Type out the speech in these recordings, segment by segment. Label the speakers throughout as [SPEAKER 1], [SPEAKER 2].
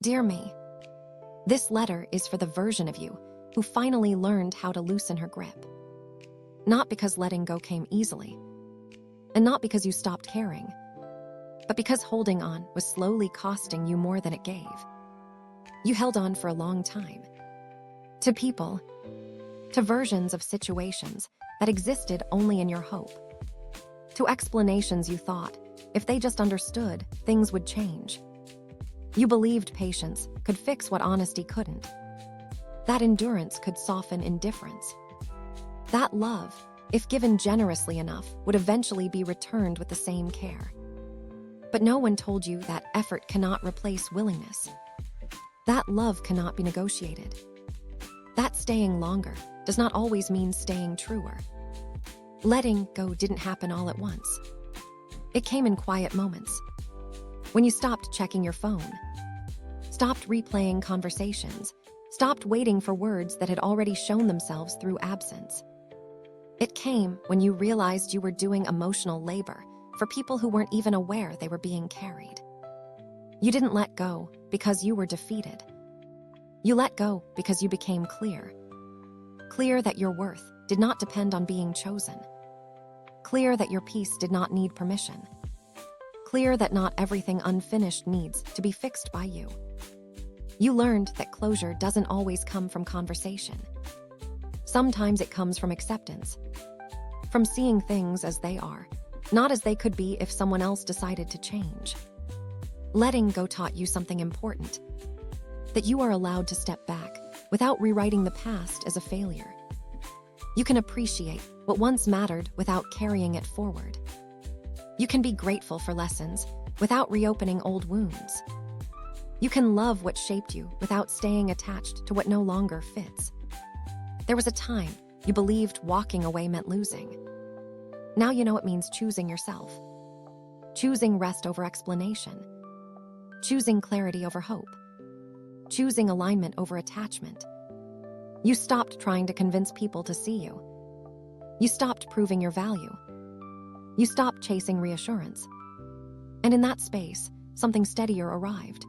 [SPEAKER 1] Dear me, this letter is for the version of you who finally learned how to loosen her grip. Not because letting go came easily, and not because you stopped caring, but because holding on was slowly costing you more than it gave. You held on for a long time. To people, to versions of situations that existed only in your hope. To explanations you thought, if they just understood, things would change. You believed patience could fix what honesty couldn't. That endurance could soften indifference. That love, if given generously enough, would eventually be returned with the same care. But no one told you that effort cannot replace willingness. That love cannot be negotiated. That staying longer does not always mean staying truer. Letting go didn't happen all at once. It came in quiet moments. When you stopped checking your phone, stopped replaying conversations, stopped waiting for words that had already shown themselves through absence. It came when you realized you were doing emotional labor for people who weren't even aware they were being carried. You didn't let go because you were defeated. You let go because you became clear. Clear that your worth did not depend on being chosen. Clear that your peace did not need permission. Clear that not everything unfinished needs to be fixed by you. You learned that closure doesn't always come from conversation. Sometimes it comes from acceptance, from seeing things as they are, not as they could be if someone else decided to change. Letting go taught you something important, that you are allowed to step back without rewriting the past as a failure. You can appreciate what once mattered without carrying it forward. You can be grateful for lessons without reopening old wounds. You can love what shaped you without staying attached to what no longer fits. There was a time you believed walking away meant losing. Now you know it means choosing yourself. Choosing rest over explanation. Choosing clarity over hope. Choosing alignment over attachment. You stopped trying to convince people to see you. You stopped proving your value. You stopped chasing reassurance. And in that space, something steadier arrived.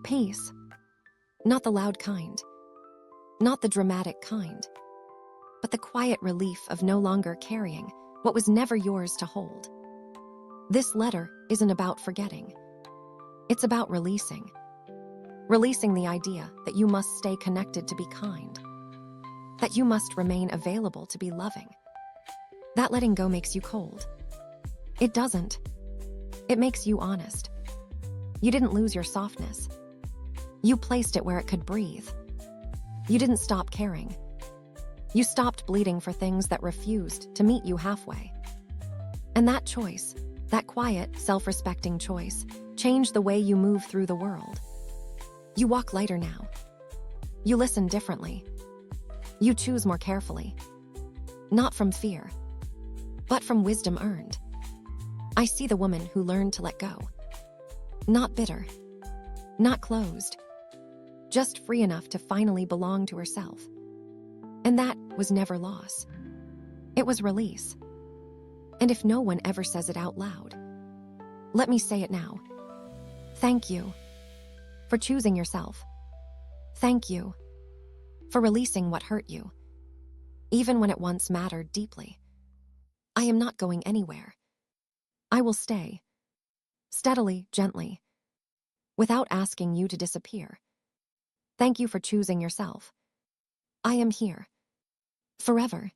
[SPEAKER 1] Peace. Not the loud kind. Not the dramatic kind. But the quiet relief of no longer carrying what was never yours to hold. This letter isn't about forgetting. It's about releasing. Releasing the idea that you must stay connected to be kind. That you must remain available to be loving. That letting go makes you cold. It doesn't. It makes you honest. You didn't lose your softness. You placed it where it could breathe. You didn't stop caring. You stopped bleeding for things that refused to meet you halfway. And that choice, that quiet, self-respecting choice, changed the way you move through the world. You walk lighter now. You listen differently. You choose more carefully. Not from fear, but from wisdom earned. I see the woman who learned to let go. Not bitter. Not closed. Just free enough to finally belong to herself. And that was never loss. It was release. And if no one ever says it out loud, let me say it now. Thank you for choosing yourself. Thank you for releasing what hurt you, even when it once mattered deeply. I am not going anywhere. I will stay, steadily, gently, without asking you to disappear. Thank you for choosing yourself. I am here, forever.